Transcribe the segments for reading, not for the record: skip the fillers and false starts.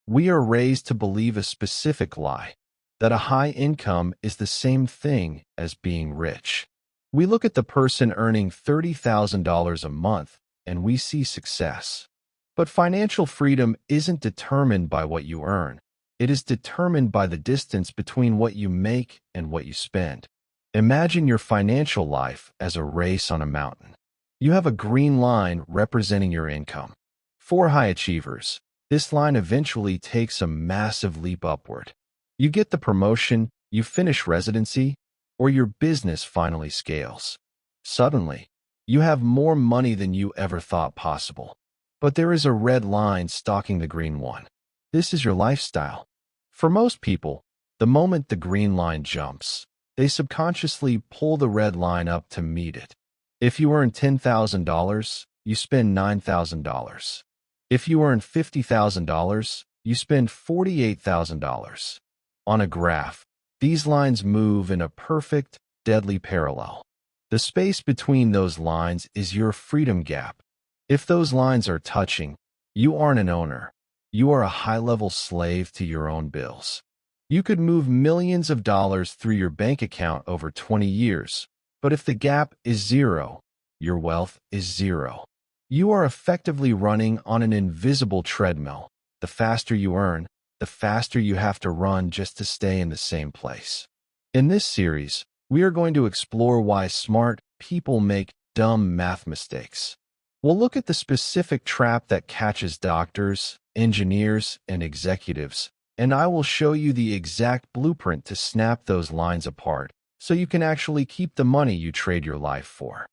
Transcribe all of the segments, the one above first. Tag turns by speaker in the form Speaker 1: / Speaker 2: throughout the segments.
Speaker 1: We are raised to believe a specific lie, that a high income is the same thing as being rich. We look at the person earning $30,000 a month and we see success. But financial freedom isn't determined by what you earn. It is determined by the distance between what you make and what you spend. Imagine your financial life as a race on a mountain. You have a green line representing your income. For high achievers, this line eventually takes a massive leap upward. You get the promotion, you finish residency, or your business finally scales. Suddenly, you have more money than you ever thought possible. But there is a red line stalking the green one. This is your lifestyle. For most people, the moment the green line jumps, they subconsciously pull the red line up to meet it. If you earn $10,000, you spend $9,000. If you earn $50,000, you spend $48,000. On a graph, these lines move in a perfect, deadly parallel. The space between those lines is your freedom gap. If those lines are touching, you aren't an owner. You are a high-level slave to your own bills. You could move millions of dollars through your bank account over 20 years, but if the gap is zero, your wealth is zero. You are effectively running on an invisible treadmill. The faster you earn, the faster you have to run just to stay in the same place. In this series, we are going to explore why smart people make dumb math mistakes. We'll look at the specific trap that catches doctors, engineers, and executives, and I will show you the exact blueprint to snap those lines apart so you can actually keep the money you trade your life for.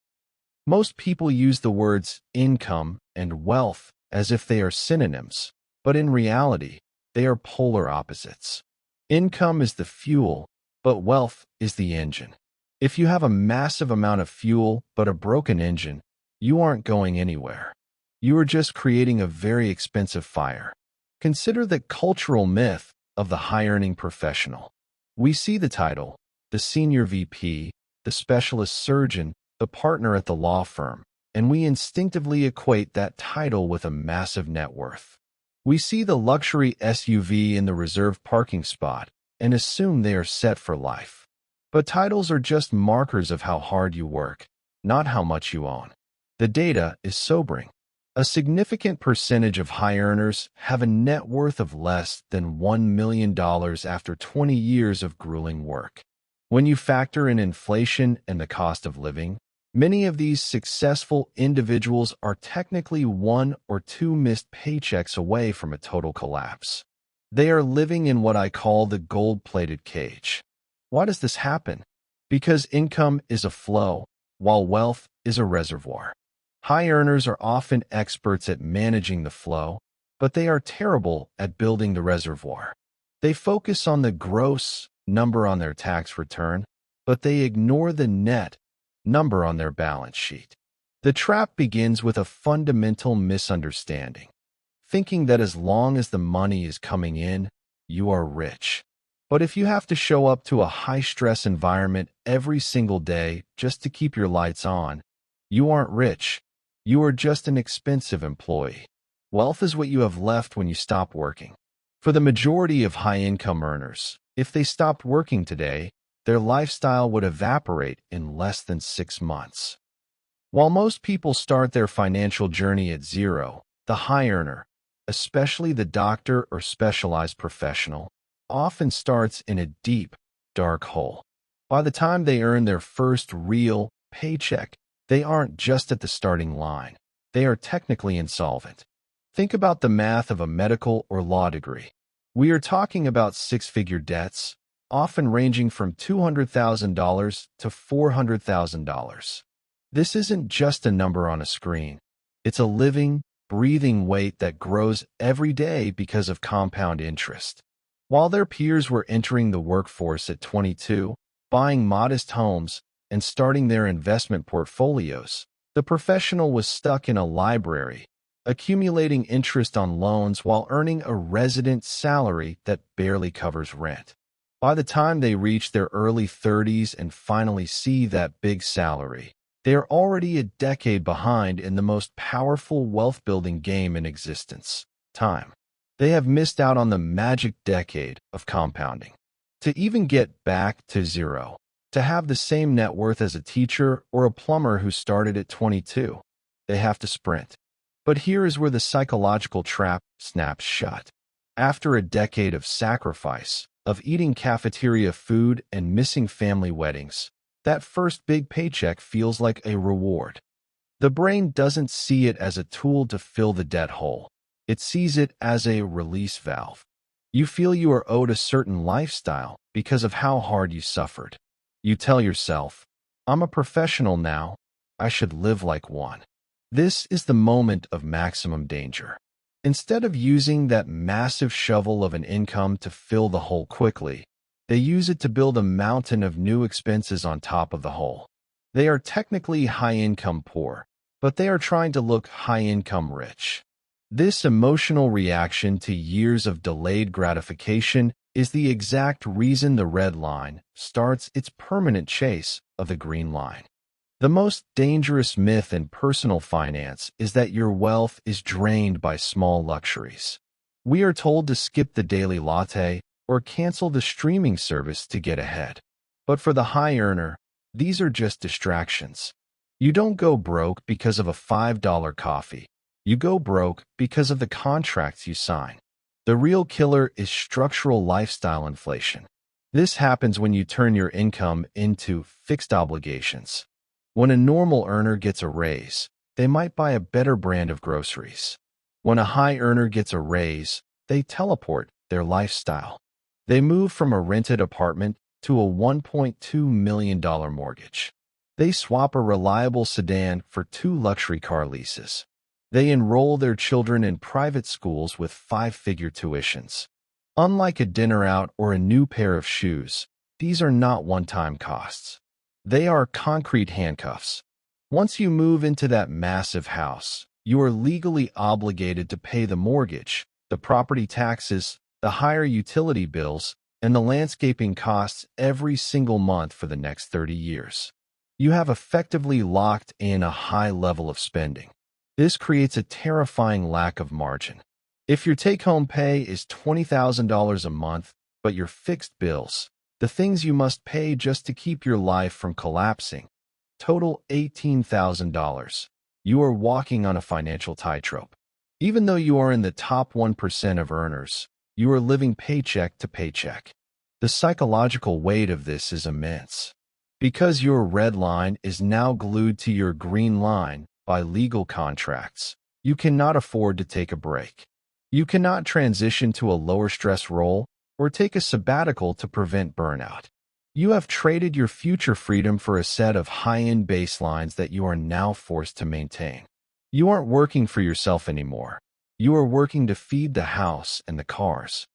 Speaker 1: Most people use the words income and wealth as if they are synonyms, but in reality, they are polar opposites. Income is the fuel, but wealth is the engine. If you have a massive amount of fuel but a broken engine, you aren't going anywhere. You are just creating a very expensive fire. Consider the cultural myth of the high-earning professional. We see the title, the senior VP, the specialist surgeon, the partner at the law firm, and we instinctively equate that title with a massive net worth. We see the luxury SUV in the reserved parking spot and assume they are set for life. But titles are just markers of how hard you work, not how much you own. The data is sobering. A significant percentage of high earners have a net worth of less than $1 million after 20 years of grueling work. When you factor in inflation and the cost of living, many of these successful individuals are technically 1 or 2 missed paychecks away from a total collapse. They are living in what I call the gold-plated cage. Why does this happen? Because income is a flow, while wealth is a reservoir. High earners are often experts at managing the flow, but they are terrible at building the reservoir. They focus on the gross number on their tax return, but they ignore the net number on their balance sheet. The trap begins with a fundamental misunderstanding, thinking that as long as the money is coming in, you are rich. But if you have to show up to a high-stress environment every single day just to keep your lights on, you aren't rich. You are just an expensive employee. Wealth is what you have left when you stop working. For the majority of high-income earners, if they stopped working today, their lifestyle would evaporate in less than 6 months. While most people start their financial journey at zero, the high earner, especially the doctor or specialized professional, often starts in a deep, dark hole. By the time they earn their first real paycheck, they aren't just at the starting line. They are technically insolvent. Think about the math of a medical or law degree. We are talking about 6-figure debts, often ranging from $200,000 to $400,000. This isn't just a number on a screen. It's a living, breathing weight that grows every day because of compound interest. While their peers were entering the workforce at 22, buying modest homes, and starting their investment portfolios, the professional was stuck in a library, accumulating interest on loans while earning a resident salary that barely covers rent. By the time they reach their early 30s and finally see that big salary, they are already a decade behind in the most powerful wealth-building game in existence, time. They have missed out on the magic decade of compounding. To even get back to zero, to have the same net worth as a teacher or a plumber who started at 22, they have to sprint. But here is where the psychological trap snaps shut. After a decade of sacrifice, of eating cafeteria food and missing family weddings, that first big paycheck feels like a reward. The brain doesn't see it as a tool to fill the debt hole. It sees it as a release valve. You feel you are owed a certain lifestyle because of how hard you suffered. You tell yourself, I'm a professional now, I should live like one. This is the moment of maximum danger. Instead of using that massive shovel of an income to fill the hole quickly, they use it to build a mountain of new expenses on top of the hole. They are technically high-income poor, but they are trying to look high-income rich. This emotional reaction to years of delayed gratification is the exact reason the red line starts its permanent chase of the green line. The most dangerous myth in personal finance is that your wealth is drained by small luxuries. We are told to skip the daily latte or cancel the streaming service to get ahead. But for the high earner, these are just distractions. You don't go broke because of a $5 coffee. You go broke because of the contracts you sign. The real killer is structural lifestyle inflation. This happens when you turn your income into fixed obligations. When a normal earner gets a raise, they might buy a better brand of groceries. When a high earner gets a raise, they teleport their lifestyle. They move from a rented apartment to a $1.2 million mortgage. They swap a reliable sedan for 2 luxury car leases. They enroll their children in private schools with 5-figure tuitions. Unlike a dinner out or a new pair of shoes, these are not one-time costs. They are concrete handcuffs. Once you move into that massive house, you are legally obligated to pay the mortgage, the property taxes, the higher utility bills, and the landscaping costs every single month for the next 30 years. You have effectively locked in a high level of spending. This creates a terrifying lack of margin. If your take-home pay is $20,000 a month, but your fixed bills, the things you must pay just to keep your life from collapsing, total $18,000, you are walking on a financial tightrope. Even though you are in the top 1% of earners, you are living paycheck to paycheck. The psychological weight of this is immense. Because your red line is now glued to your green line by legal contracts, you cannot afford to take a break. You cannot transition to a lower stress role or take a sabbatical to prevent burnout. You have traded your future freedom for a set of high-end baselines that you are now forced to maintain. You aren't working for yourself anymore. You are working to feed the house and the cars.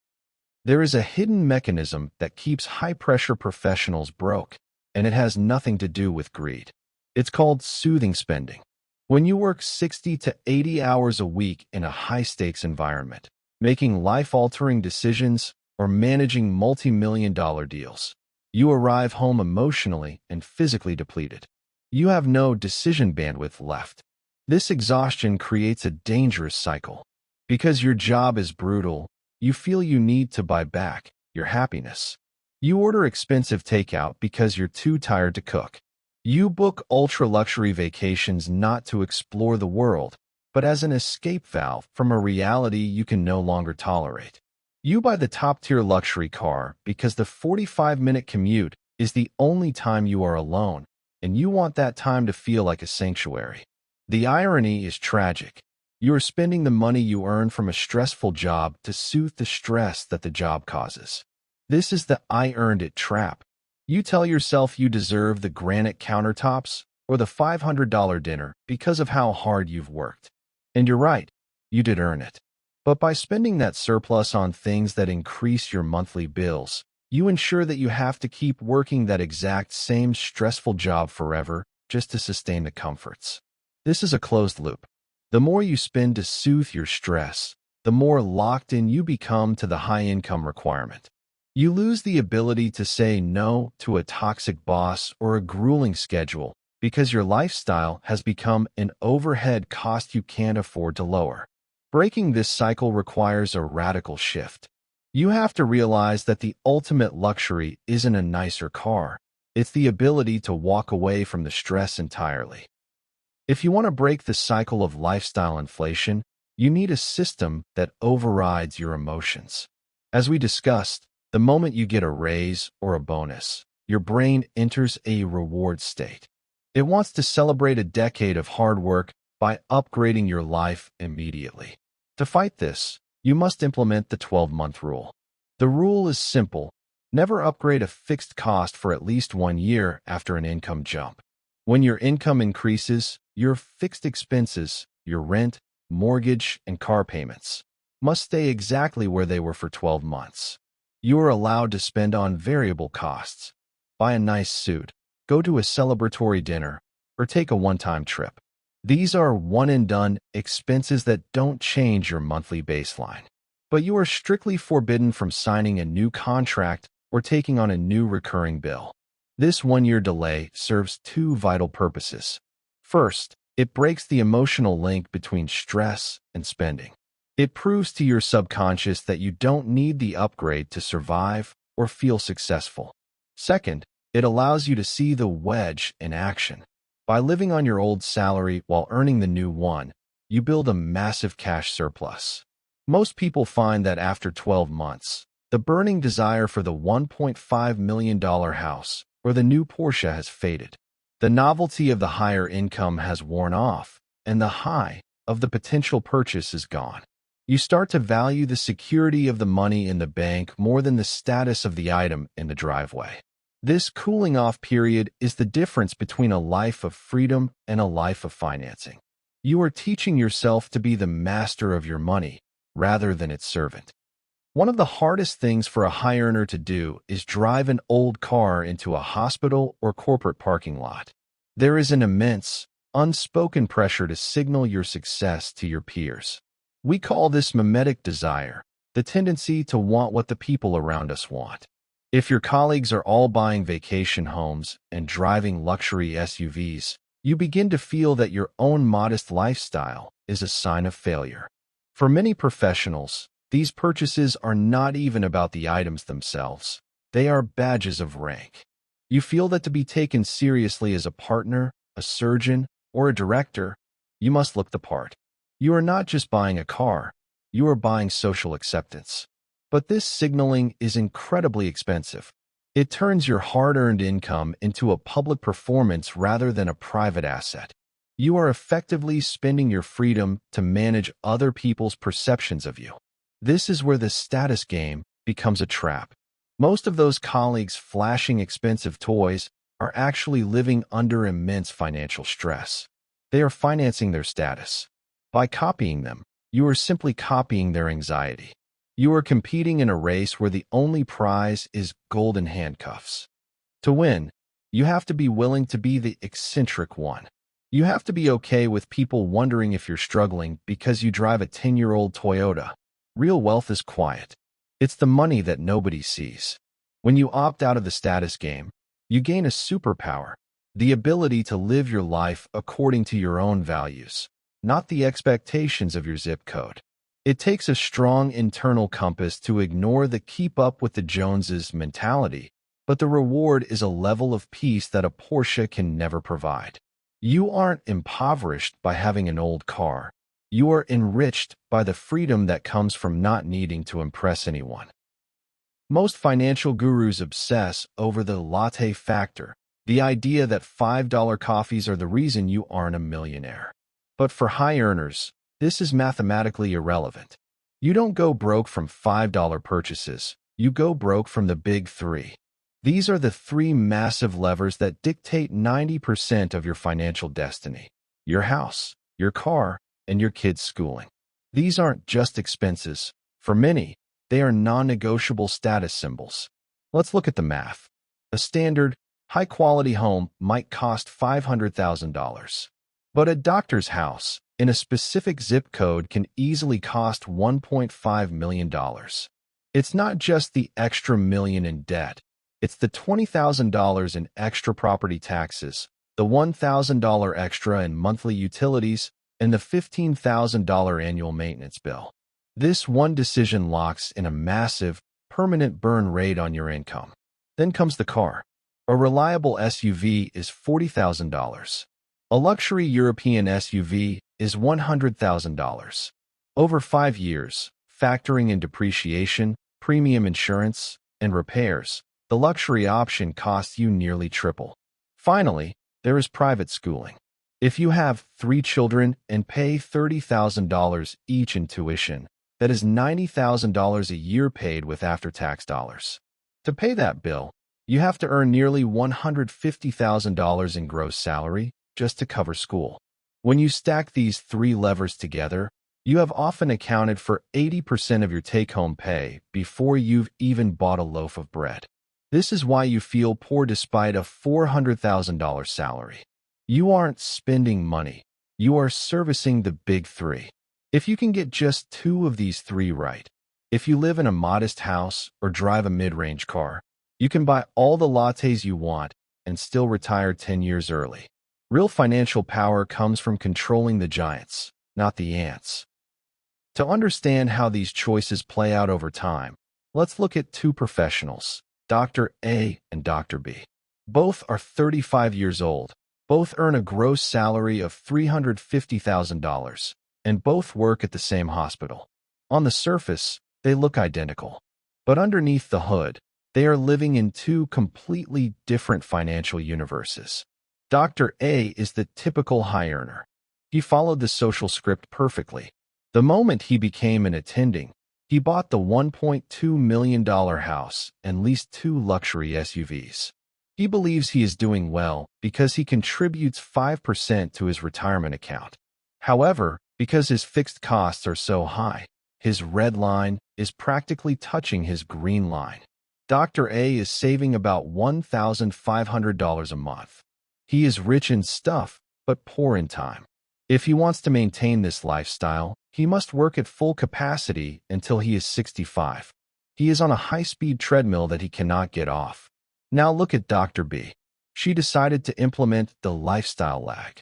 Speaker 1: There is a hidden mechanism that keeps high-pressure professionals broke, and it has nothing to do with greed. It's called soothing spending. When you work 60 to 80 hours a week in a high-stakes environment, making life-altering decisions or managing multi-million-dollar deals, you arrive home emotionally and physically depleted. You have no decision bandwidth left. This exhaustion creates a dangerous cycle. Because your job is brutal, you feel you need to buy back your happiness. You order expensive takeout because you're too tired to cook. You book ultra-luxury vacations not to explore the world, but as an escape valve from a reality you can no longer tolerate. You buy the top-tier luxury car because the 45-minute commute is the only time you are alone, and you want that time to feel like a sanctuary. The irony is tragic. You are spending the money you earn from a stressful job to soothe the stress that the job causes. This is the "I earned it" trap. You tell yourself you deserve the granite countertops or the $500 dinner because of how hard you've worked. And you're right, you did earn it. But by spending that surplus on things that increase your monthly bills, you ensure that you have to keep working that exact same stressful job forever just to sustain the comforts. This is a closed loop. The more you spend to soothe your stress, the more locked in you become to the high-income requirement. You lose the ability to say no to a toxic boss or a grueling schedule because your lifestyle has become an overhead cost you can't afford to lower. Breaking this cycle requires a radical shift. You have to realize that the ultimate luxury isn't a nicer car. It's the ability to walk away from the stress entirely. If you want to break the cycle of lifestyle inflation, you need a system that overrides your emotions. As we discussed, the moment you get a raise or a bonus, your brain enters a reward state. It wants to celebrate a decade of hard work by upgrading your life immediately. To fight this, you must implement the 12-month rule. The rule is simple. Never upgrade a fixed cost for at least 1 year after an income jump. When your income increases, your fixed expenses, your rent, mortgage, and car payments, must stay exactly where they were for 12 months. You are allowed to spend on variable costs. Buy a nice suit, go to a celebratory dinner, or take a one-time trip. These are one-and-done expenses that don't change your monthly baseline. But you are strictly forbidden from signing a new contract or taking on a new recurring bill. This 1-year delay serves 2 vital purposes. First, it breaks the emotional link between stress and spending. It proves to your subconscious that you don't need the upgrade to survive or feel successful. Second, it allows you to see the wedge in action. By living on your old salary while earning the new one, you build a massive cash surplus. Most people find that after 12 months, the burning desire for the $1.5 million house or the new Porsche has faded. The novelty of the higher income has worn off, and the high of the potential purchase is gone. You start to value the security of the money in the bank more than the status of the item in the driveway. This cooling-off period is the difference between a life of freedom and a life of financing. You are teaching yourself to be the master of your money rather than its servant. One of the hardest things for a high earner to do is drive an old car into a hospital or corporate parking lot. There is an immense, unspoken pressure to signal your success to your peers. We call this mimetic desire, the tendency to want what the people around us want. If your colleagues are all buying vacation homes and driving luxury SUVs, you begin to feel that your own modest lifestyle is a sign of failure. For many professionals, these purchases are not even about the items themselves. They are badges of rank. You feel that to be taken seriously as a partner, a surgeon, or a director, you must look the part. You are not just buying a car, you are buying social acceptance. But this signaling is incredibly expensive. It turns your hard-earned income into a public performance rather than a private asset. You are effectively spending your freedom to manage other people's perceptions of you. This is where the status game becomes a trap. Most of those colleagues flashing expensive toys are actually living under immense financial stress. They are financing their status. By copying them, you are simply copying their anxiety. You are competing in a race where the only prize is golden handcuffs. To win, you have to be willing to be the eccentric one. You have to be okay with people wondering if you're struggling because you drive a 10-year-old Toyota. Real wealth is quiet. It's the money that nobody sees. When you opt out of the status game, you gain a superpower, the ability to live your life according to your own values, not the expectations of your zip code. It takes a strong internal compass to ignore the keep up with the Joneses mentality, but the reward is a level of peace that a Porsche can never provide. You aren't impoverished by having an old car. You are enriched by the freedom that comes from not needing to impress anyone. Most financial gurus obsess over the latte factor, the idea that $5 coffees are the reason you aren't a millionaire. But for high earners, this is mathematically irrelevant. You don't go broke from $5 purchases, you go broke from the big three. These are the 3 massive levers that dictate 90% of your financial destiny: your house, your car, and your kids' schooling. These aren't just expenses. For many, they are non-negotiable status symbols. Let's look at the math. A standard, high-quality home might cost $500,000. But a doctor's house in a specific zip code can easily cost $1.5 million. It's not just the extra million in debt. It's the $20,000 in extra property taxes, the $1,000 extra in monthly utilities, and the $15,000 annual maintenance bill. This one decision locks in a massive, permanent burn rate on your income. Then comes the car. A reliable SUV is $40,000. A luxury European SUV is $100,000. Over 5 years, factoring in depreciation, premium insurance, and repairs, the luxury option costs you nearly triple. Finally, there is private schooling. If you have 3 children and pay $30,000 each in tuition, that is $90,000 a year paid with after-tax dollars. To pay that bill, you have to earn nearly $150,000 in gross salary just to cover school. When you stack these 3 levers together, you have often accounted for 80% of your take-home pay before you've even bought a loaf of bread. This is why you feel poor despite a $400,000 salary. You aren't spending money. You are servicing the big 3. If you can get just 2 of these 3 right, if you live in a modest house or drive a mid-range car, you can buy all the lattes you want and still retire 10 years early. Real financial power comes from controlling the giants, not the ants. To understand how these choices play out over time, let's look at 2 professionals, Dr. A and Dr. B. Both are 35 years old, both earn a gross salary of $350,000, and both work at the same hospital. On the surface, they look identical. But underneath the hood, they are living in 2 completely different financial universes. Dr. A is the typical high earner. He followed the social script perfectly. The moment he became an attending, he bought the $1.2 million house and leased 2 luxury SUVs. He believes he is doing well because he contributes 5% to his retirement account. However, because his fixed costs are so high, his red line is practically touching his green line. Dr. A is saving about $1,500 a month. He is rich in stuff, but poor in time. If he wants to maintain this lifestyle, he must work at full capacity until he is 65. He is on a high-speed treadmill that he cannot get off. Now look at Dr. B. She decided to implement the lifestyle lag.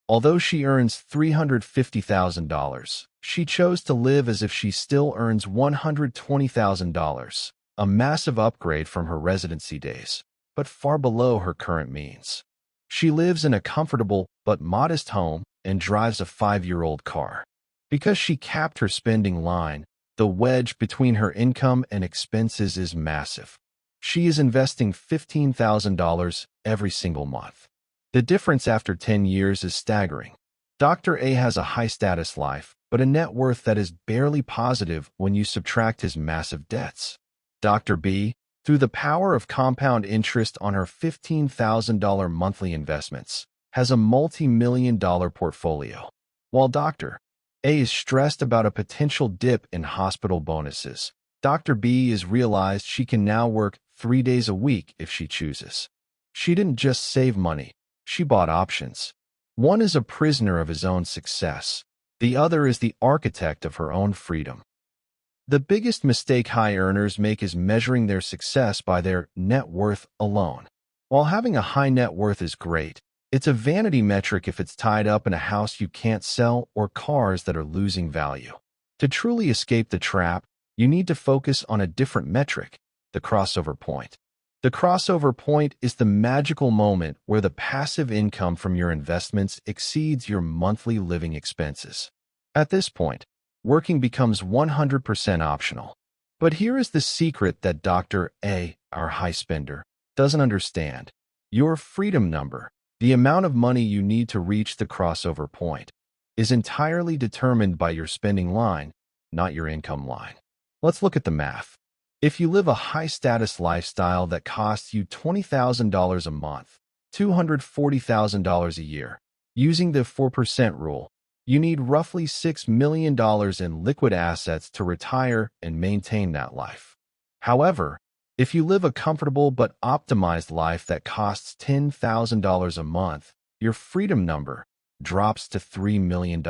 Speaker 1: Although she earns $350,000, she chose to live as if she still earns $120,000, a massive upgrade from her residency days, but far below her current means. She lives in a comfortable but modest home and drives a 5-year-old car. Because she capped her spending line, the wedge between her income and expenses is massive. She is investing $15,000 every single month. The difference after 10 years is staggering. Dr. A has a high-status life, but a net worth that is barely positive when you subtract his massive debts. Dr. B, through the power of compound interest on her $15,000 monthly investments, has a multi-million-dollar portfolio. While Dr. A is stressed about a potential dip in hospital bonuses, Dr. B has realized she can now work 3 days a week if she chooses. She didn't just save money, she bought options. One is a prisoner of his own success. The other is the architect of her own freedom. The biggest mistake high earners make is measuring their success by their net worth alone. While having a high net worth is great, it's a vanity metric if it's tied up in a house you can't sell or cars that are losing value. To truly escape the trap, you need to focus on a different metric, the crossover point. The crossover point is the magical moment where the passive income from your investments exceeds your monthly living expenses. At this point, working becomes 100% optional. But here is the secret that Dr. A, our high spender, doesn't understand. Your freedom number, the amount of money you need to reach the crossover point, is entirely determined by your spending line, not your income line. Let's look at the math. If you live a high-status lifestyle that costs you $20,000 a month, $240,000 a year, using the 4% rule, you need roughly $6 million in liquid assets to retire and maintain that life. However, if you live a comfortable but optimized life that costs $10,000 a month, your freedom number drops to $3 million.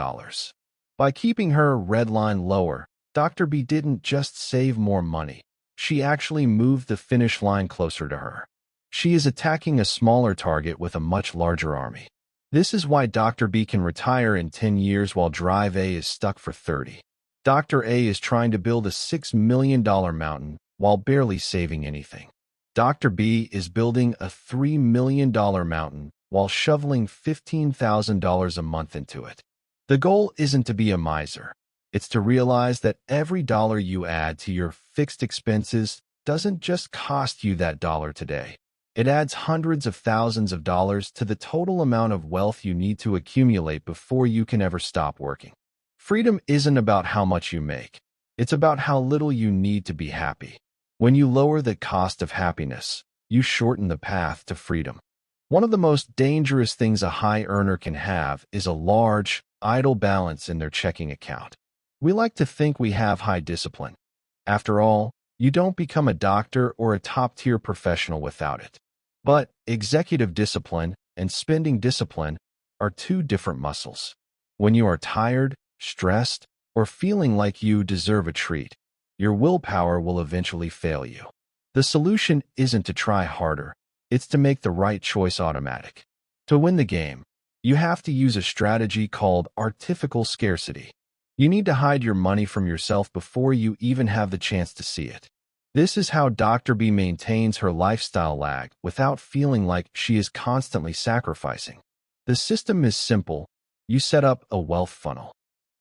Speaker 1: By keeping her red line lower, Dr. B didn't just save more money. She actually moved the finish line closer to her. She is attacking a smaller target with a much larger army. This is why Dr. B can retire in 10 years while Drive A is stuck for 30. Dr. A is trying to build a $6 million mountain while barely saving anything. Dr. B is building a $3 million mountain while shoveling $15,000 a month into it. The goal isn't to be a miser. It's to realize that every dollar you add to your fixed expenses doesn't just cost you that dollar today. It adds hundreds of thousands of dollars to the total amount of wealth you need to accumulate before you can ever stop working. Freedom isn't about how much you make. It's about how little you need to be happy. When you lower the cost of happiness, you shorten the path to freedom. One of the most dangerous things a high earner can have is a large, idle balance in their checking account. We like to think we have high discipline. After all, you don't become a doctor or a top-tier professional without it. But executive discipline and spending discipline are two different muscles. When you are tired, stressed, or feeling like you deserve a treat, your willpower will eventually fail you. The solution isn't to try harder, it's to make the right choice automatic. To win the game, you have to use a strategy called artificial scarcity. You need to hide your money from yourself before you even have the chance to see it. This is how Dr. B maintains her lifestyle lag without feeling like she is constantly sacrificing. The system is simple. You set up a wealth funnel.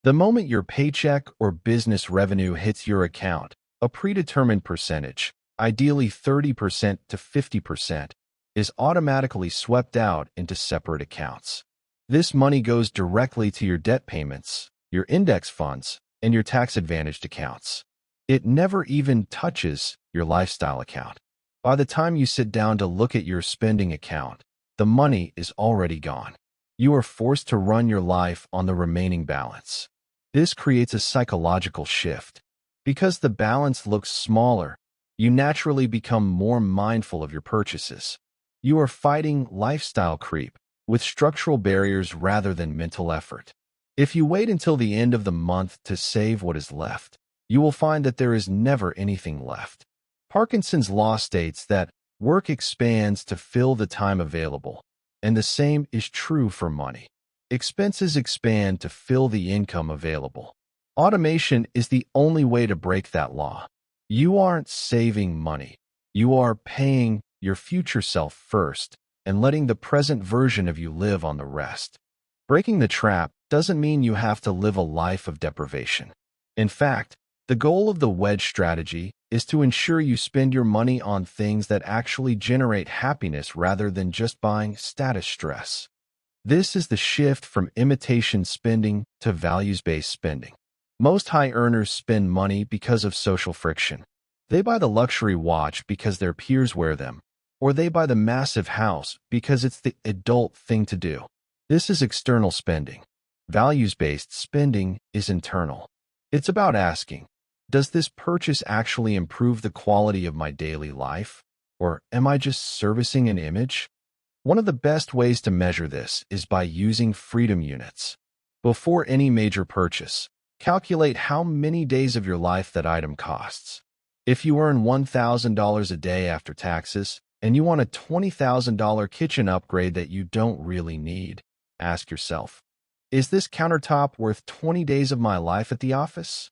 Speaker 1: The moment your paycheck or business revenue hits your account, a predetermined percentage, ideally 30% to 50%, is automatically swept out into separate accounts. This money goes directly to your debt payments, your index funds, and your tax-advantaged accounts. It never even touches your lifestyle account. By the time you sit down to look at your spending account, the money is already gone. You are forced to run your life on the remaining balance. This creates a psychological shift. Because the balance looks smaller, you naturally become more mindful of your purchases. You are fighting lifestyle creep with structural barriers rather than mental effort. If you wait until the end of the month to save what is left, you will find that there is never anything left. Parkinson's law states that work expands to fill the time available, and the same is true for money. Expenses expand to fill the income available. Automation is the only way to break that law. You aren't saving money. You are paying your future self first and letting the present version of you live on the rest. Breaking the trap doesn't mean you have to live a life of deprivation. In fact, the goal of the wedge strategy is to ensure you spend your money on things that actually generate happiness rather than just buying status stress. This is the shift from imitation spending to values-based spending. Most high earners spend money because of social friction. They buy the luxury watch because their peers wear them, or they buy the massive house because it's the adult thing to do. This is external spending. Values-based spending is internal. It's about asking, does this purchase actually improve the quality of my daily life? Or am I just servicing an image? One of the best ways to measure this is by using freedom units. Before any major purchase, calculate how many days of your life that item costs. If you earn $1,000 a day after taxes, and you want a $20,000 kitchen upgrade that you don't really need, ask yourself, is this countertop worth 20 days of my life at the office?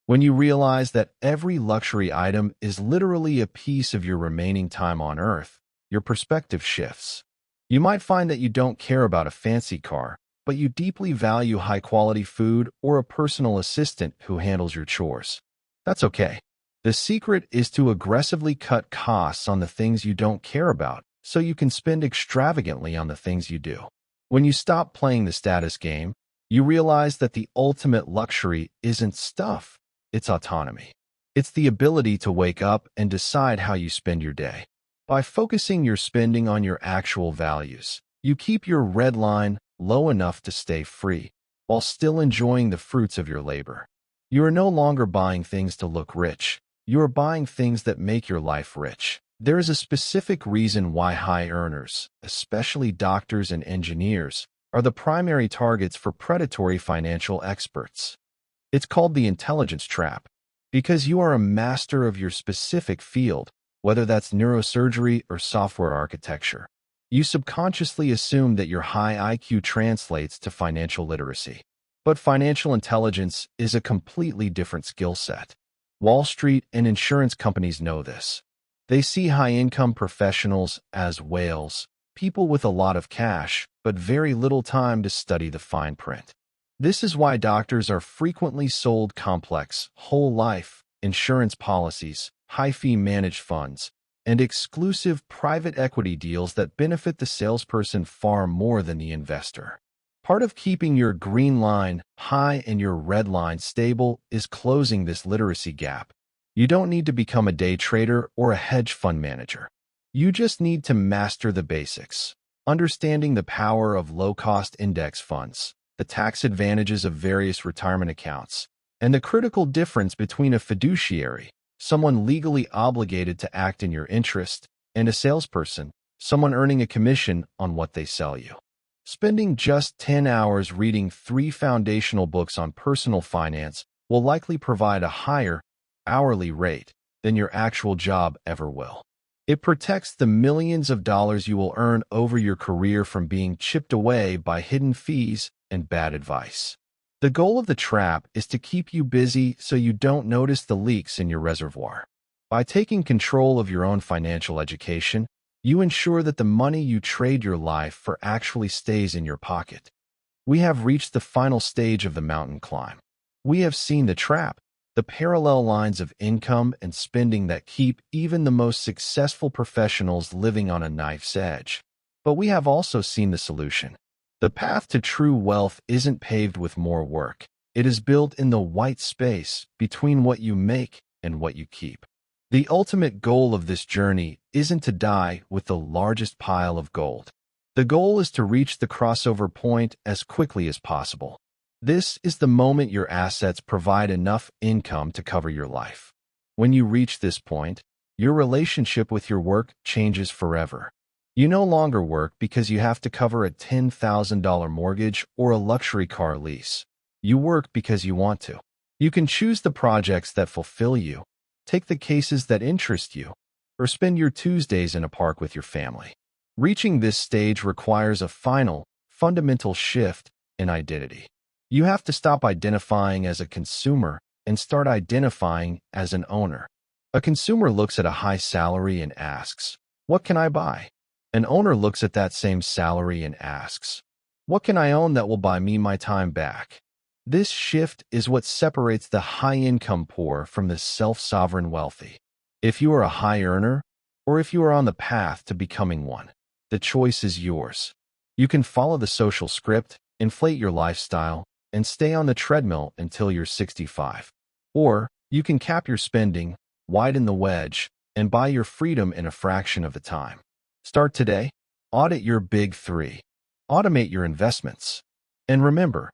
Speaker 1: When you realize that every luxury item is literally a piece of your remaining time on Earth, your perspective shifts. You might find that you don't care about a fancy car, but you deeply value high-quality food or a personal assistant who handles your chores. That's okay. The secret is to aggressively cut costs on the things you don't care about so you can spend extravagantly on the things you do. When you stop playing the status game, you realize that the ultimate luxury isn't stuff. It's autonomy. It's the ability to wake up and decide how you spend your day. By focusing your spending on your actual values, you keep your red line low enough to stay free, while still enjoying the fruits of your labor. You are no longer buying things to look rich. You are buying things that make your life rich. There is a specific reason why high earners, especially doctors and engineers, are the primary targets for predatory financial experts. It's called the intelligence trap, because you are a master of your specific field, whether that's neurosurgery or software architecture. You subconsciously assume that your high IQ translates to financial literacy. But financial intelligence is a completely different skill set. Wall Street and insurance companies know this. They see high-income professionals as whales, people with a lot of cash, but very little time to study the fine print. This is why doctors are frequently sold complex, whole life insurance policies, high-fee managed funds, and exclusive private equity deals that benefit the salesperson far more than the investor. Part of keeping your green line high and your red line stable is closing this literacy gap. You don't need to become a day trader or a hedge fund manager. You just need to master the basics, understanding the power of low-cost index funds, the tax advantages of various retirement accounts, and the critical difference between a fiduciary, someone legally obligated to act in your interest, and a salesperson, someone earning a commission on what they sell you. Spending just 10 hours reading 3 foundational books on personal finance will likely provide a higher hourly rate than your actual job ever will. It protects the millions of dollars you will earn over your career from being chipped away by hidden fees and bad advice. The goal of the trap is to keep you busy so you don't notice the leaks in your reservoir. By taking control of your own financial education, you ensure that the money you trade your life for actually stays in your pocket. We have reached the final stage of the mountain climb. We have seen the trap, the parallel lines of income and spending that keep even the most successful professionals living on a knife's edge. But we have also seen the solution. The path to true wealth isn't paved with more work. It is built in the white space between what you make and what you keep. The ultimate goal of this journey isn't to die with the largest pile of gold. The goal is to reach the crossover point as quickly as possible. This is the moment your assets provide enough income to cover your life. When you reach this point, your relationship with your work changes forever. You no longer work because you have to cover a $10,000 mortgage or a luxury car lease. You work because you want to. You can choose the projects that fulfill you, take the cases that interest you, or spend your Tuesdays in a park with your family. Reaching this stage requires a final, fundamental shift in identity. You have to stop identifying as a consumer and start identifying as an owner. A consumer looks at a high salary and asks, "What can I buy?" An owner looks at that same salary and asks, "What can I own that will buy me my time back?" This shift is what separates the high-income poor from the self-sovereign wealthy. If you are a high earner, or if you are on the path to becoming one, the choice is yours. You can follow the social script, inflate your lifestyle, and stay on the treadmill until you're 65. Or you can cap your spending, widen the wedge, and buy your freedom in a fraction of the time. Start today. Audit your big 3. Automate your investments. And remember,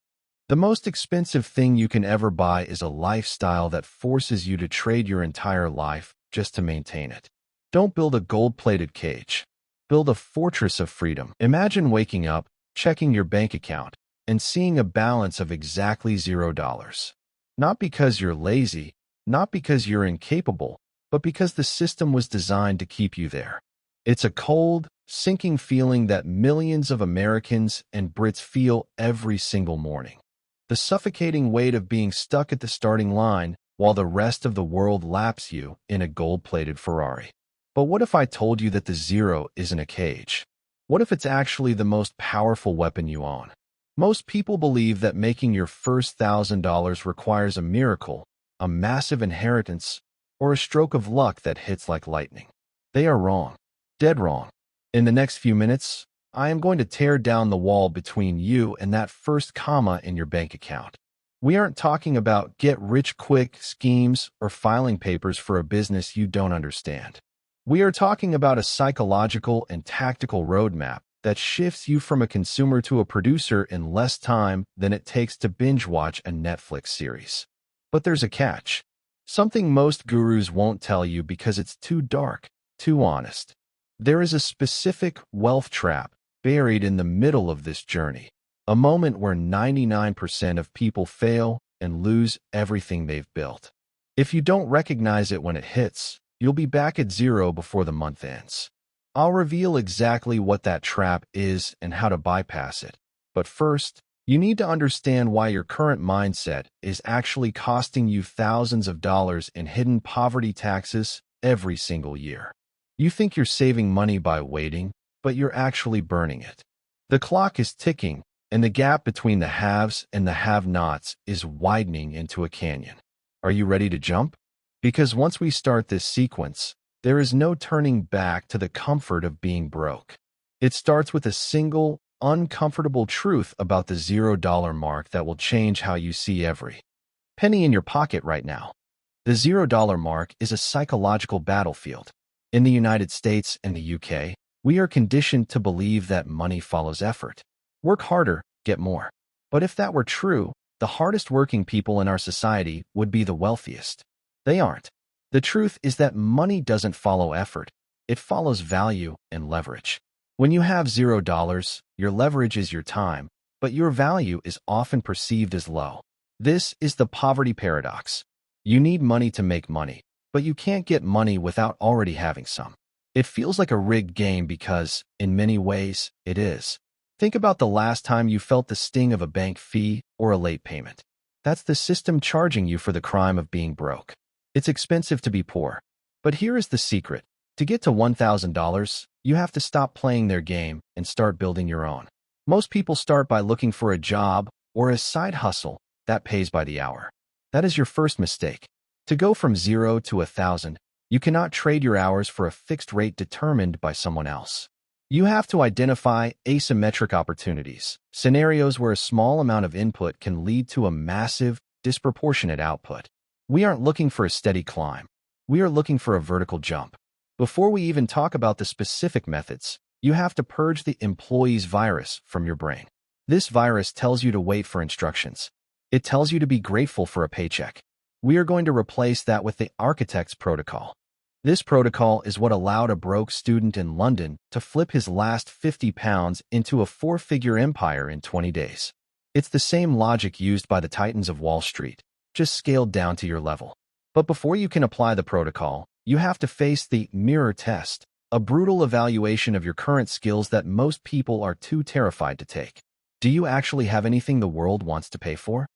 Speaker 1: the most expensive thing you can ever buy is a lifestyle that forces you to trade your entire life just to maintain it. Don't build a gold-plated cage. Build a fortress of freedom. Imagine waking up, checking your bank account, and seeing a balance of exactly $0. Not because you're lazy, not because you're incapable, but because the system was designed to keep you there. It's a cold, sinking feeling that millions of Americans and Brits feel every single morning. The suffocating weight of being stuck at the starting line while the rest of the world laps you in a gold-plated Ferrari. But what if I told you that the zero isn't a cage? What if it's actually the most powerful weapon you own? Most people believe that making your first $1,000 requires a miracle, a massive inheritance, or a stroke of luck that hits like lightning. They are wrong. Dead wrong. In the next few minutes, I am going to tear down the wall between you and that first comma in your bank account. We aren't talking about get-rich-quick schemes or filing papers for a business you don't understand. We are talking about a psychological and tactical roadmap that shifts you from a consumer to a producer in less time than it takes to binge-watch a Netflix series. But there's a catch. Something most gurus won't tell you because it's too dark, too honest. There is a specific wealth trap buried in the middle of this journey, a moment where 99% of people fail and lose everything they've built. If you don't recognize it when it hits, you'll be back at zero before the month ends. I'll reveal exactly what that trap is and how to bypass it. But first, you need to understand why your current mindset is actually costing you thousands of dollars in hidden poverty taxes every single year. You think you're saving money by waiting, but you're actually burning it. The clock is ticking, and the gap between the haves and the have-nots is widening into a canyon. Are you ready to jump? Because once we start this sequence, there is no turning back to the comfort of being broke. It starts with a single, uncomfortable truth about the $0 mark that will change how you see every penny in your pocket right now. The $0 mark is a psychological battlefield. In the United States and the UK, we are conditioned to believe that money follows effort. Work harder, get more. But if that were true, the hardest working people in our society would be the wealthiest. They aren't. The truth is that money doesn't follow effort. It follows value and leverage. When you have $0, your leverage is your time, but your value is often perceived as low. This is the poverty paradox. You need money to make money, but you can't get money without already having some. It feels like a rigged game because, in many ways, it is. Think about the last time you felt the sting of a bank fee or a late payment. That's the system charging you for the crime of being broke. It's expensive to be poor. But here is the secret. To get to $1,000, you have to stop playing their game and start building your own. Most people start by looking for a job or a side hustle that pays by the hour. That is your first mistake. To go from 0 to 1,000, you cannot trade your hours for a fixed rate determined by someone else. You have to identify asymmetric opportunities, scenarios where a small amount of input can lead to a massive, disproportionate output. We aren't looking for a steady climb. We are looking for a vertical jump. Before we even talk about the specific methods, you have to purge the employee's virus from your brain. This virus tells you to wait for instructions. It tells you to be grateful for a paycheck. We are going to replace that with the architect's protocol. This protocol is what allowed a broke student in London to flip his last 50 pounds into a four-figure empire in 20 days. It's the same logic used by the titans of Wall Street, just scaled down to your level. But before you can apply the protocol, you have to face the mirror test, a brutal evaluation of your current skills that most people are too terrified to take. Do you actually have anything the world wants to pay for?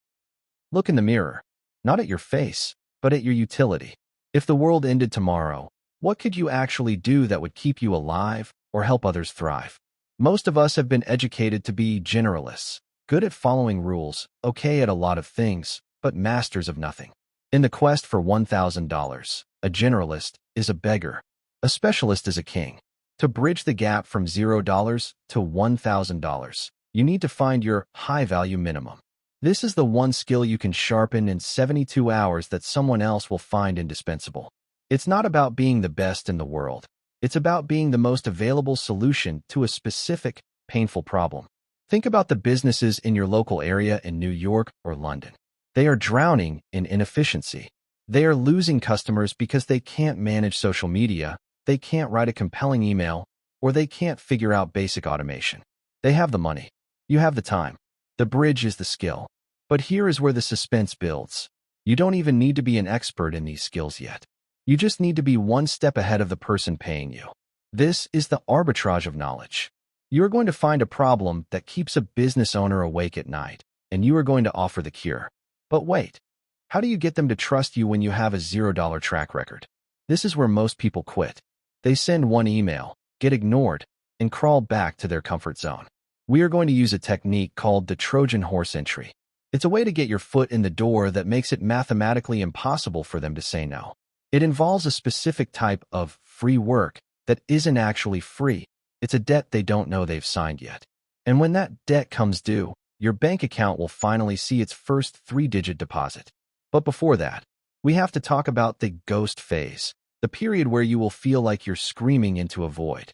Speaker 1: Look in the mirror, not at your face, but at your utility. If the world ended tomorrow, what could you actually do that would keep you alive or help others thrive? Most of us have been educated to be generalists, good at following rules, okay at a lot of things, but masters of nothing. In the quest for $1,000, a generalist is a beggar. A specialist is a king. To bridge the gap from $0 to $1,000, you need to find your high-value minimum. This is the one skill you can sharpen in 72 hours that someone else will find indispensable. It's not about being the best in the world. It's about being the most available solution to a specific, painful problem. Think about the businesses in your local area in New York or London. They are drowning in inefficiency. They are losing customers because they can't manage social media, they can't write a compelling email, or they can't figure out basic automation. They have the money. You have the time. The bridge is the skill. But here is where the suspense builds. You don't even need to be an expert in these skills yet. You just need to be one step ahead of the person paying you. This is the arbitrage of knowledge. You are going to find a problem that keeps a business owner awake at night, and you are going to offer the cure. But wait, how do you get them to trust you when you have a $0 track record? This is where most people quit. They send one email, get ignored, and crawl back to their comfort zone. We are going to use a technique called the Trojan horse entry. It's a way to get your foot in the door that makes it mathematically impossible for them to say no. It involves a specific type of free work that isn't actually free. It's a debt they don't know they've signed yet. And when that debt comes due, your bank account will finally see its first three-digit deposit. But before that, we have to talk about the ghost phase, the period where you will feel like you're screaming into a void.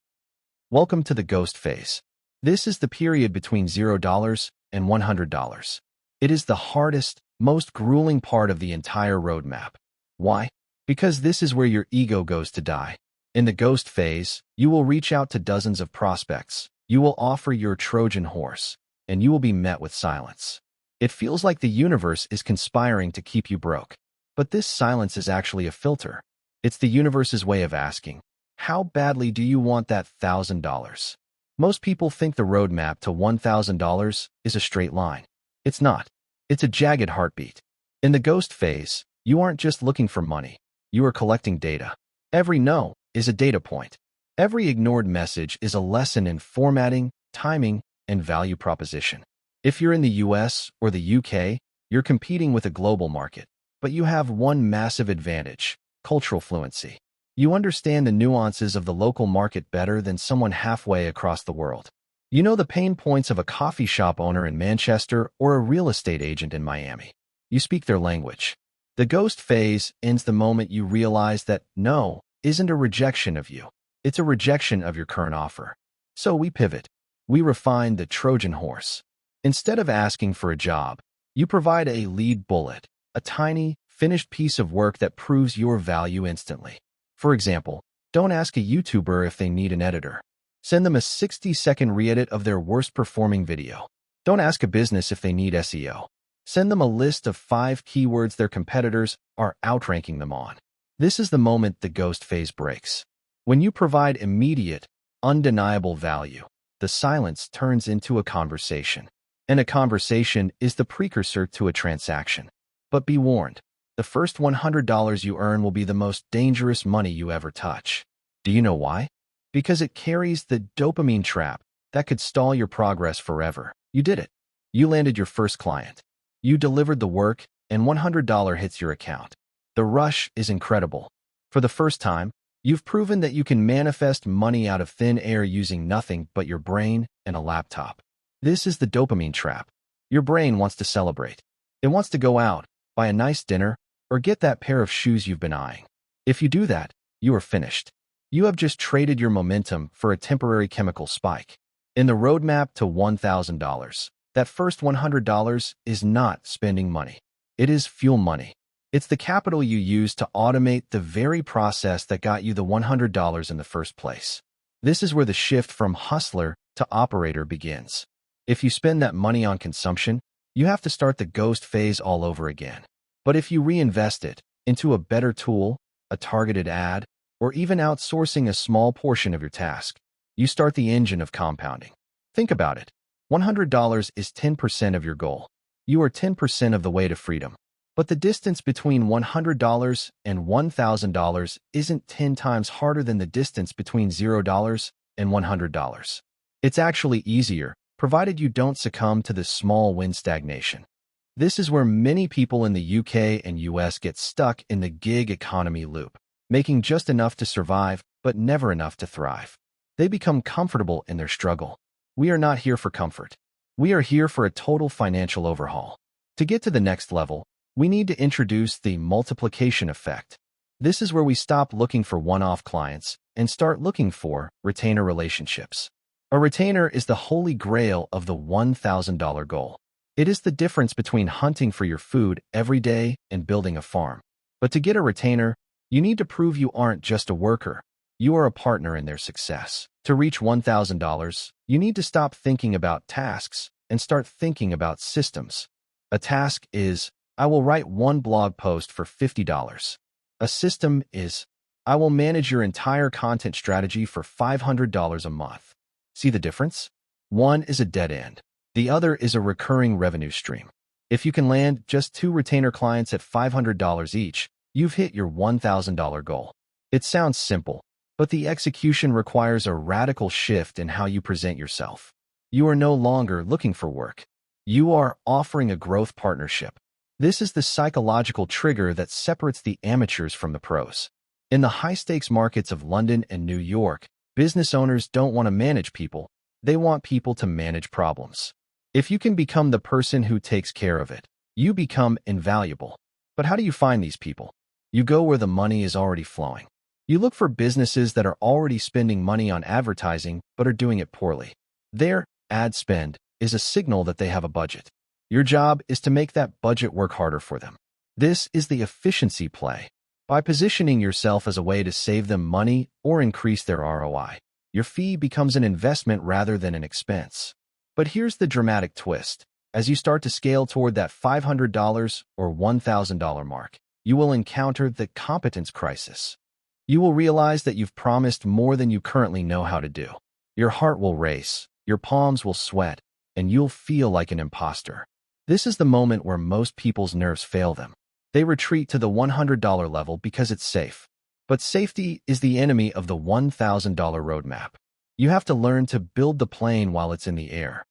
Speaker 1: Welcome to the ghost phase. This is the period between $0 and $100. It is the hardest, most grueling part of the entire roadmap. Why? Because this is where your ego goes to die. In the ghost phase, you will reach out to dozens of prospects. You will offer your Trojan horse, and you will be met with silence. It feels like the universe is conspiring to keep you broke. But this silence is actually a filter. It's the universe's way of asking, How badly do you want that $1,000? Most people think the roadmap to $1,000 is a straight line. It's not. It's a jagged heartbeat. In the ghost phase, you aren't just looking for money. You are collecting data. Every no is a data point. Every ignored message is a lesson in formatting, timing, and value proposition. If you're in the US or the UK, you're competing with a global market, but you have one massive advantage: cultural fluency. You understand the nuances of the local market better than someone halfway across the world. You know the pain points of a coffee shop owner in Manchester or a real estate agent in Miami. You speak their language. The ghost phase ends the moment you realize that no isn't a rejection of you. It's a rejection of your current offer. So we pivot. We refine the Trojan horse. Instead of asking for a job, you provide a lead bullet, a tiny, finished piece of work that proves your value instantly. For example, don't ask a YouTuber if they need an editor. Send them a 60-second re-edit of their worst-performing video. Don't ask a business if they need SEO. Send them a list of 5 keywords their competitors are outranking them on. This is the moment the ghost phase breaks. When you provide immediate, undeniable value, the silence turns into a conversation. And a conversation is the precursor to a transaction. But be warned, the first $100 you earn will be the most dangerous money you ever touch. Do you know why? Because it carries the dopamine trap that could stall your progress forever. You did it. You landed your first client. You delivered the work, and $100 hits your account. The rush is incredible. For the first time, you've proven that you can manifest money out of thin air using nothing but your brain and a laptop. This is the dopamine trap. Your brain wants to celebrate. It wants to go out, buy a nice dinner, or get that pair of shoes you've been eyeing. If you do that, you are finished. You have just traded your momentum for a temporary chemical spike. In the roadmap to $1,000, that first $100 is not spending money. It is fuel money. It's the capital you use to automate the very process that got you the $100 in the first place. This is where the shift from hustler to operator begins. If you spend that money on consumption, you have to start the ghost phase all over again. But if you reinvest it into a better tool, a targeted ad, or even outsourcing a small portion of your task, you start the engine of compounding. Think about it. $100 is 10% of your goal. You are 10% of the way to freedom. But the distance between $100 and $1,000 isn't 10 times harder than the distance between $0 and $100. It's actually easier, provided you don't succumb to this small win stagnation. This is where many people in the UK and US get stuck in the gig economy loop, making just enough to survive, but never enough to thrive. They become comfortable in their struggle. We are not here for comfort. We are here for a total financial overhaul. To get to the next level, we need to introduce the multiplication effect. This is where we stop looking for one-off clients and start looking for retainer relationships. A retainer is the holy grail of the $1,000 goal. It is the difference between hunting for your food every day and building a farm. But to get a retainer, you need to prove you aren't just a worker. You are a partner in their success. To reach $1,000, you need to stop thinking about tasks and start thinking about systems. A task is, I will write one blog post for $50. A system is, I will manage your entire content strategy for $500 a month. See the difference? One is a dead end. The other is a recurring revenue stream. If you can land just 2 retainer clients at $500 each, you've hit your $1,000 goal. It sounds simple, but the execution requires a radical shift in how you present yourself. You are no longer looking for work. You are offering a growth partnership. This is the psychological trigger that separates the amateurs from the pros. In the high-stakes markets of London and New York, business owners don't want to manage people. They want people to manage problems. If you can become the person who takes care of it, you become invaluable. But how do you find these people? You go where the money is already flowing. You look for businesses that are already spending money on advertising but are doing it poorly. Their ad spend is a signal that they have a budget. Your job is to make that budget work harder for them. This is the efficiency play. By positioning yourself as a way to save them money or increase their ROI, your fee becomes an investment rather than an expense. But here's the dramatic twist. As you start to scale toward that $500 or $1,000 mark, you will encounter the competence crisis. You will realize that you've promised more than you currently know how to do. Your heart will race, your palms will sweat, and you'll feel like an imposter. This is the moment where most people's nerves fail them. They retreat to the $100 level because it's safe. But safety is the enemy of the $1,000 roadmap. You have to learn to build the plane while it's in the air.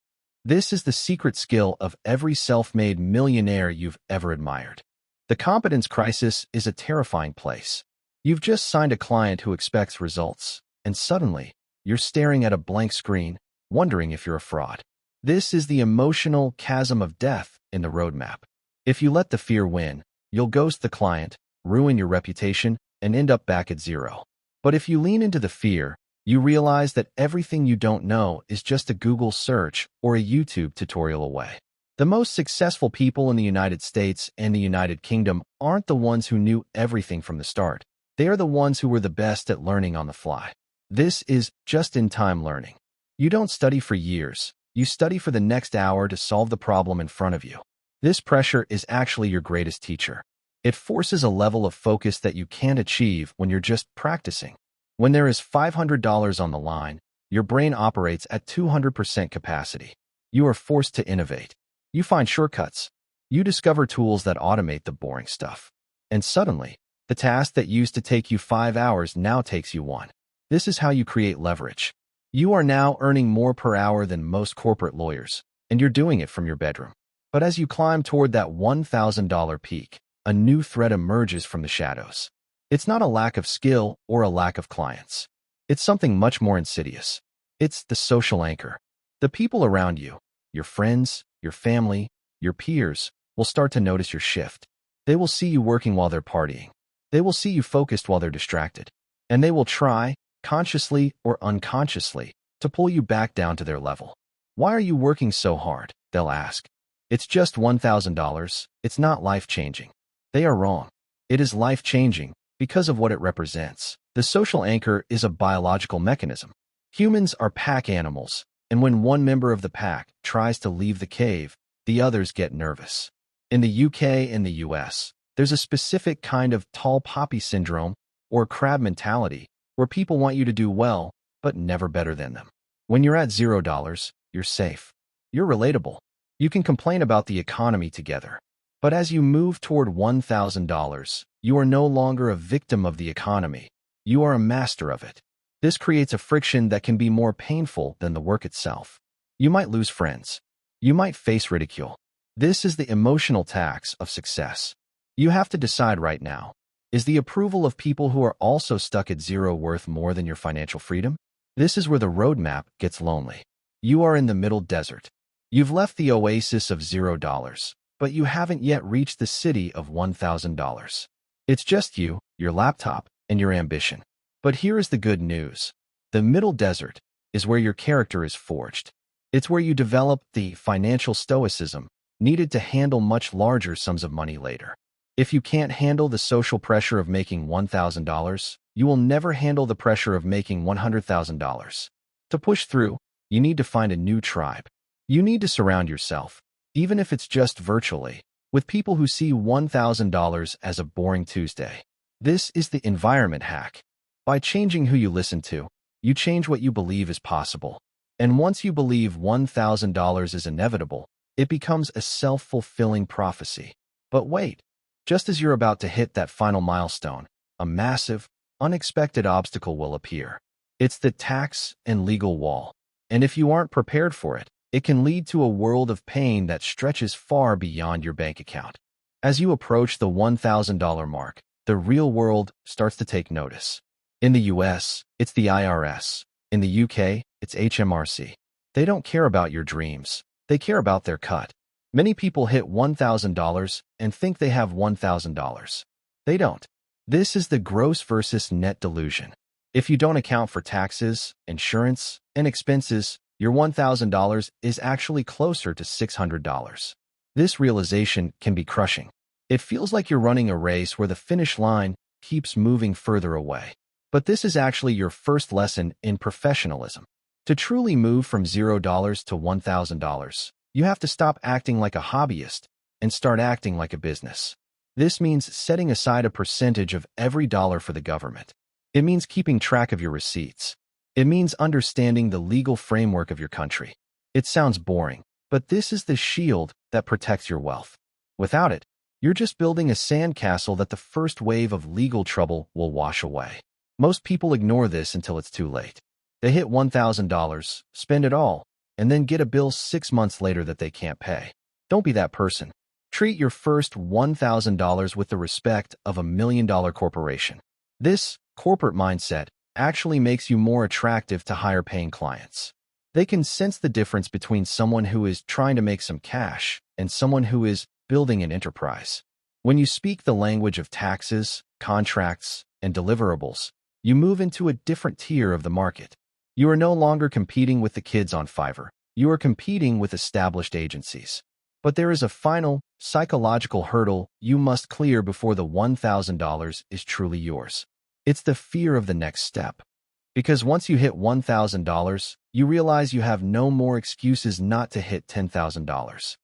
Speaker 1: This is the secret skill of every self-made millionaire you've ever admired. The competence crisis is a terrifying place. You've just signed a client who expects results, and suddenly, you're staring at a blank screen, wondering if you're a fraud. This is the emotional chasm of death in the roadmap. If you let the fear win, you'll ghost the client, ruin your reputation, and end up back at zero. But if you lean into the fear, you realize that everything you don't know is just a Google search or a YouTube tutorial away. The most successful people in the United States and the United Kingdom aren't the ones who knew everything from the start. They are the ones who were the best at learning on the fly. This is just-in-time learning. You don't study for years. You study for the next hour to solve the problem in front of you. This pressure is actually your greatest teacher. It forces a level of focus that you can't achieve when you're just practicing. When there is $500 on the line, your brain operates at 200% capacity. You are forced to innovate. You find shortcuts. You discover tools that automate the boring stuff. And suddenly, the task that used to take you 5 hours now takes you 1. This is how you create leverage. You are now earning more per hour than most corporate lawyers, and you're doing it from your bedroom. But as you climb toward that $1,000 peak, a new threat emerges from the shadows. It's not a lack of skill or a lack of clients. It's something much more insidious. It's the social anchor. The people around you, your friends, your family, your peers, will start to notice your shift. They will see you working while they're partying. They will see you focused while they're distracted. And they will try, consciously or unconsciously, to pull you back down to their level. Why are you working so hard? They'll ask. It's just $1,000. It's not life-changing. They are wrong. It is life-changing because of what it represents. The social anchor is a biological mechanism. Humans are pack animals, and when one member of the pack tries to leave the cave, the others get nervous. In the UK and the US, there's a specific kind of tall poppy syndrome or crab mentality where people want you to do well, but never better than them. When you're at $0, you're safe. You're relatable. You can complain about the economy together. But as you move toward $1,000, you are no longer a victim of the economy. You are a master of it. This creates a friction that can be more painful than the work itself. You might lose friends. You might face ridicule. This is the emotional tax of success. You have to decide right now. Is the approval of people who are also stuck at zero worth more than your financial freedom? This is where the roadmap gets lonely. You are in the middle desert. You've left the oasis of $0, but you haven't yet reached the city of $1,000. It's just you, your laptop, and your ambition. But here is the good news. The middle desert is where your character is forged. It's where you develop the financial stoicism needed to handle much larger sums of money later. If you can't handle the social pressure of making $1,000, you will never handle the pressure of making $100,000. To push through, you need to find a new tribe. You need to surround yourself, even if it's just virtually, with people who see $1,000 as a boring Tuesday. This is the environment hack. By changing who you listen to, you change what you believe is possible. And once you believe $1,000 is inevitable, it becomes a self-fulfilling prophecy. But wait, just as you're about to hit that final milestone, a massive, unexpected obstacle will appear. It's the tax and legal wall. And if you aren't prepared for it, it can lead to a world of pain that stretches far beyond your bank account. As you approach the $1,000 mark, the real world starts to take notice. In the US, it's the IRS. In the UK, it's HMRC. They don't care about your dreams. They care about their cut. Many people hit $1,000 and think they have $1,000. They don't. This is the gross versus net delusion. If you don't account for taxes, insurance, and expenses, your $1,000 is actually closer to $600. This realization can be crushing. It feels like you're running a race where the finish line keeps moving further away. But this is actually your first lesson in professionalism. To truly move from $0 to $1,000, you have to stop acting like a hobbyist and start acting like a business. This means setting aside a percentage of every dollar for the government. It means keeping track of your receipts. It means understanding the legal framework of your country. It sounds boring, but this is the shield that protects your wealth. Without it, you're just building a sandcastle that the first wave of legal trouble will wash away. Most people ignore this until it's too late. They hit $1,000, spend it all, and then get a bill 6 months later that they can't pay. Don't be that person. Treat your first $1,000 with the respect of a $1 million corporation. This corporate mindset actually makes you more attractive to higher-paying clients. They can sense the difference between someone who is trying to make some cash and someone who is building an enterprise. When you speak the language of taxes, contracts, and deliverables, you move into a different tier of the market. You are no longer competing with the kids on Fiverr. You are competing with established agencies. But there is a final, psychological hurdle you must clear before the $1,000 is truly yours. It's the fear of the next step. Because once you hit $1,000, you realize you have no more excuses not to hit $10,000.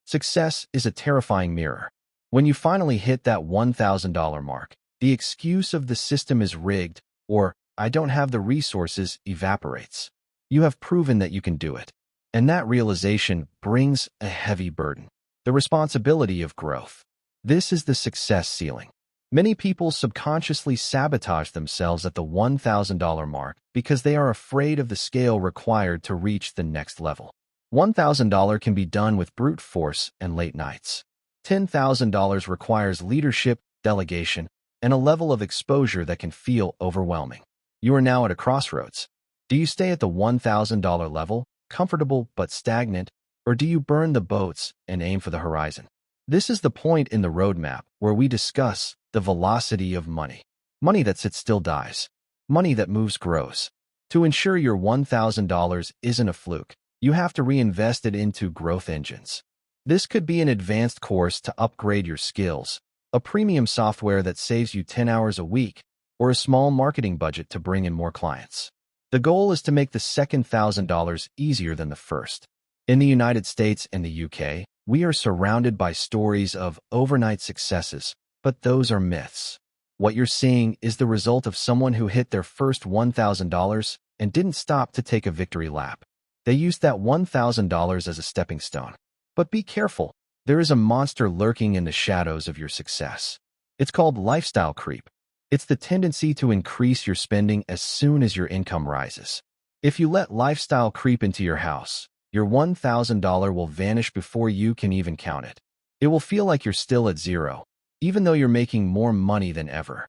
Speaker 1: Success is a terrifying mirror. When you finally hit that $1,000 mark, the excuse of the system is rigged or I don't have the resources evaporates. You have proven that you can do it. And that realization brings a heavy burden. The responsibility of growth. This is the success ceiling. Many people subconsciously sabotage themselves at the $1,000 mark because they are afraid of the scale required to reach the next level. $1,000 can be done with brute force and late nights. $10,000 requires leadership, delegation, and a level of exposure that can feel overwhelming. You are now at a crossroads. Do you stay at the $1,000 level, comfortable but stagnant, or do you burn the boats and aim for the horizon? This is the point in the roadmap where we discuss the velocity of money. Money that sits still dies. Money that moves grows. To ensure your $1,000 isn't a fluke, you have to reinvest it into growth engines. This could be an advanced course to upgrade your skills, a premium software that saves you 10 hours a week, or a small marketing budget to bring in more clients. The goal is to make the second $1,000 easier than the first. In the United States and the UK, we are surrounded by stories of overnight successes, but those are myths. What you're seeing is the result of someone who hit their first $1,000 and didn't stop to take a victory lap. They used that $1,000 as a stepping stone. But be careful. There is a monster lurking in the shadows of your success. It's called lifestyle creep. It's the tendency to increase your spending as soon as your income rises. If you let lifestyle creep into your house, your $1,000 will vanish before you can even count it. It will feel like you're still at zero, even though you're making more money than ever.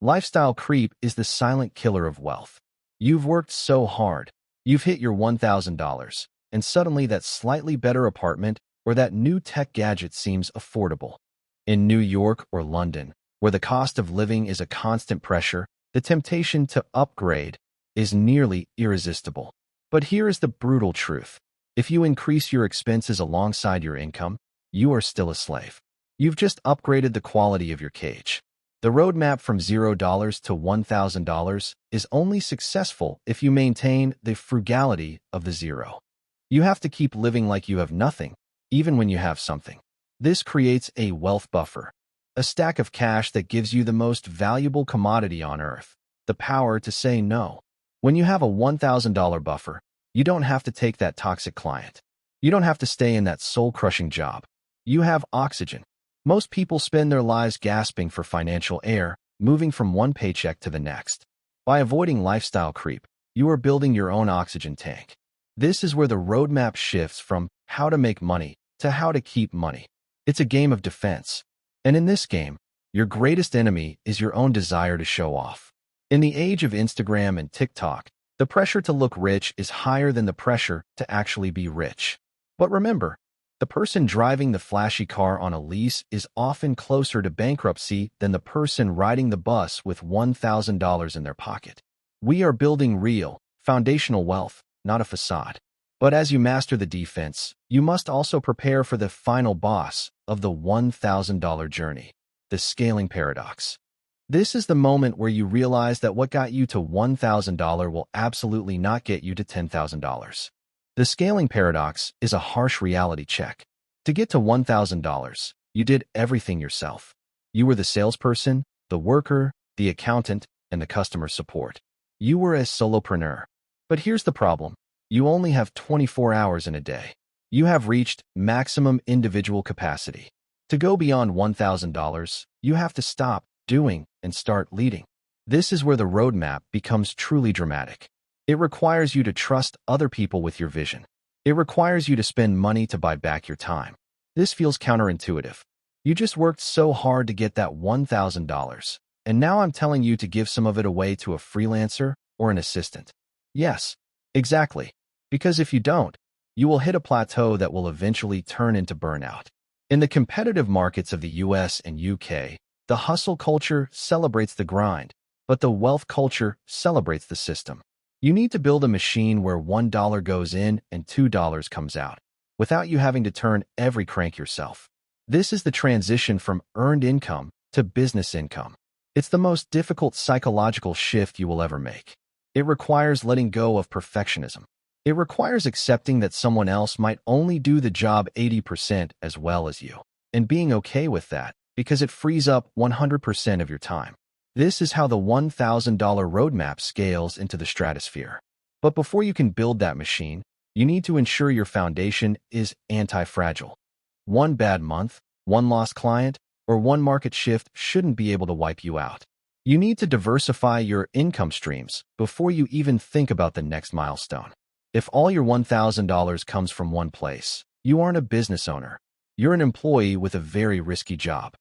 Speaker 1: Lifestyle creep is the silent killer of wealth. You've worked so hard. You've hit your $1,000, and suddenly that slightly better apartment or that new tech gadget seems affordable. In New York or London, where the cost of living is a constant pressure, the temptation to upgrade is nearly irresistible. But here is the brutal truth. If you increase your expenses alongside your income, you are still a slave. You've just upgraded the quality of your cage. The roadmap from $0 to $1,000 is only successful if you maintain the frugality of the zero. You have to keep living like you have nothing, even when you have something. This creates a wealth buffer, a stack of cash that gives you the most valuable commodity on earth, the power to say no. When you have a $1,000 buffer, you don't have to take that toxic client. You don't have to stay in that soul-crushing job. You have oxygen. Most people spend their lives gasping for financial air, moving from one paycheck to the next. By avoiding lifestyle creep, you are building your own oxygen tank. This is where the roadmap shifts from how to make money to how to keep money. It's a game of defense. And in this game, your greatest enemy is your own desire to show off. In the age of Instagram and TikTok, the pressure to look rich is higher than the pressure to actually be rich. But remember, the person driving the flashy car on a lease is often closer to bankruptcy than the person riding the bus with $1,000 in their pocket. We are building real, foundational wealth, not a facade. But as you master the defense, you must also prepare for the final boss of the $1,000 journey, the scaling paradox. This is the moment where you realize that what got you to $1,000 will absolutely not get you to $10,000. The scaling paradox is a harsh reality check. To get to $1,000, you did everything yourself. You were the salesperson, the worker, the accountant, and the customer support. You were a solopreneur. But here's the problem. You only have 24 hours in a day. You have reached maximum individual capacity. To go beyond $1,000, you have to stop doing and start leading. This is where the roadmap becomes truly dramatic. It requires you to trust other people with your vision. It requires you to spend money to buy back your time. This feels counterintuitive. You just worked so hard to get that $1,000, and now I'm telling you to give some of it away to a freelancer or an assistant. Yes, exactly. Because if you don't, you will hit a plateau that will eventually turn into burnout. In the competitive markets of the US and UK, the hustle culture celebrates the grind, but the wealth culture celebrates the system. You need to build a machine where $1 goes in and $2 comes out, without you having to turn every crank yourself. This is the transition from earned income to business income. It's the most difficult psychological shift you will ever make. It requires letting go of perfectionism. It requires accepting that someone else might only do the job 80% as well as you, and being okay with that because it frees up 100% of your time. This is how the $1,000 roadmap scales into the stratosphere. But before you can build that machine, you need to ensure your foundation is anti-fragile. One bad month, one lost client, or one market shift shouldn't be able to wipe you out. You need to diversify your income streams before you even think about the next milestone. If all your $1,000 comes from one place, you aren't a business owner. You're an employee with a very risky job.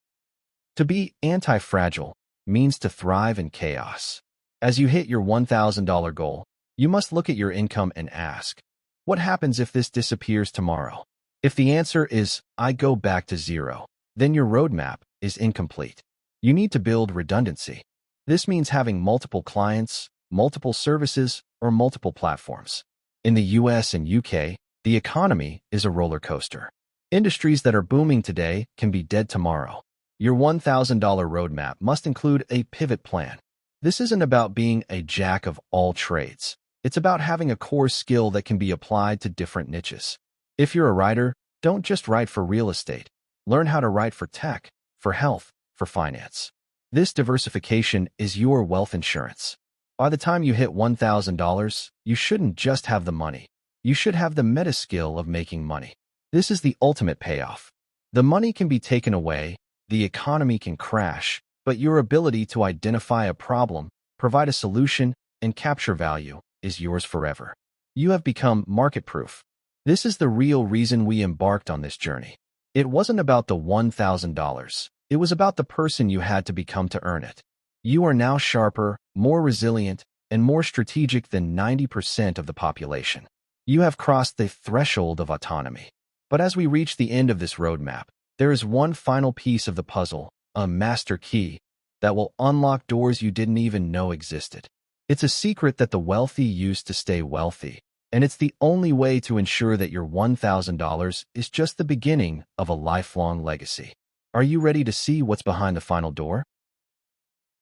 Speaker 1: To be anti-fragile means to thrive in chaos. As you hit your $1,000 goal, you must look at your income and ask, what happens if this disappears tomorrow? If the answer is, I go back to zero, then your roadmap is incomplete. You need to build redundancy. This means having multiple clients, multiple services, or multiple platforms. In the US and UK, the economy is a roller coaster. Industries that are booming today can be dead tomorrow. Your $1,000 roadmap must include a pivot plan. This isn't about being a jack of all trades. It's about having a core skill that can be applied to different niches. If you're a writer, don't just write for real estate. Learn how to write for tech, for health, for finance. This diversification is your wealth insurance. By the time you hit $1,000, you shouldn't just have the money. You should have the meta skill of making money. This is the ultimate payoff. The money can be taken away, the economy can crash, but your ability to identify a problem, provide a solution, and capture value is yours forever. You have become market-proof. This is the real reason we embarked on this journey. It wasn't about the $1,000. It was about the person you had to become to earn it. You are now sharper, more resilient, and more strategic than 90% of the population. You have crossed the threshold of autonomy. But as we reach the end of this roadmap, there is one final piece of the puzzle, a master key, that will unlock doors you didn't even know existed. It's a secret that the wealthy use to stay wealthy, and it's the only way to ensure that your $1,000 is just the beginning of a lifelong legacy. Are you ready to see what's behind the final door?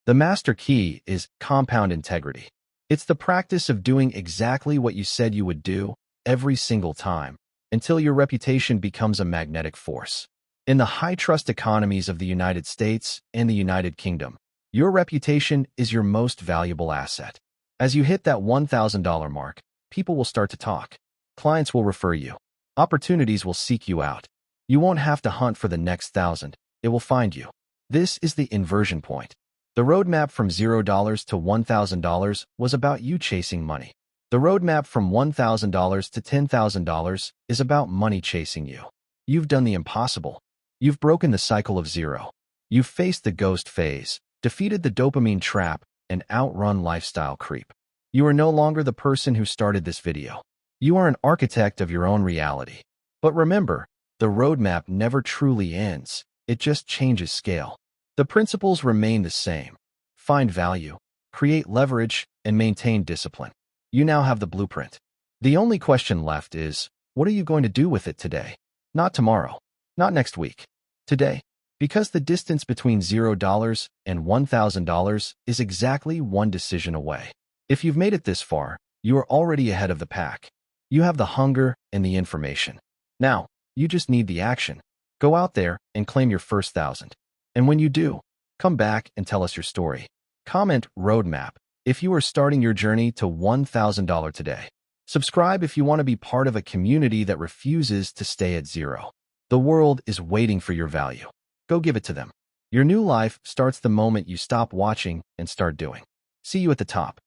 Speaker 1: The master key is compound integrity. It's the practice of doing exactly what you said you would do every single time until your reputation becomes a magnetic force. In the high-trust economies of the United States and the United Kingdom, your reputation is your most valuable asset. As you hit that $1,000 mark, people will start to talk. Clients will refer you. Opportunities will seek you out. You won't have to hunt for the next thousand. It will find you. This is the inversion point. The roadmap from $0 to $1,000 was about you chasing money. The roadmap from $1,000 to $10,000 is about money chasing you. You've done the impossible. You've broken the cycle of zero. You've faced the ghost phase, defeated the dopamine trap, and outrun lifestyle creep. You are no longer the person who started this video. You are an architect of your own reality. But remember, the roadmap never truly ends. It just changes scale. The principles remain the same. Find value, create leverage, and maintain discipline. You now have the blueprint. The only question left is, what are you going to do with it today? Not tomorrow. Not next week. Today. Because the distance between $0 and $1,000 is exactly one decision away. If you've made it this far, you are already ahead of the pack. You have the hunger and the information. Now, you just need the action. Go out there and claim your first 1,000. And when you do, come back and tell us your story. Comment roadmap if you are starting your journey to $1,000 today. Subscribe if you want to be part of a community that refuses to stay at zero. The world is waiting for your value. Go give it to them. Your new life starts the moment you stop watching and start doing. See you at the top.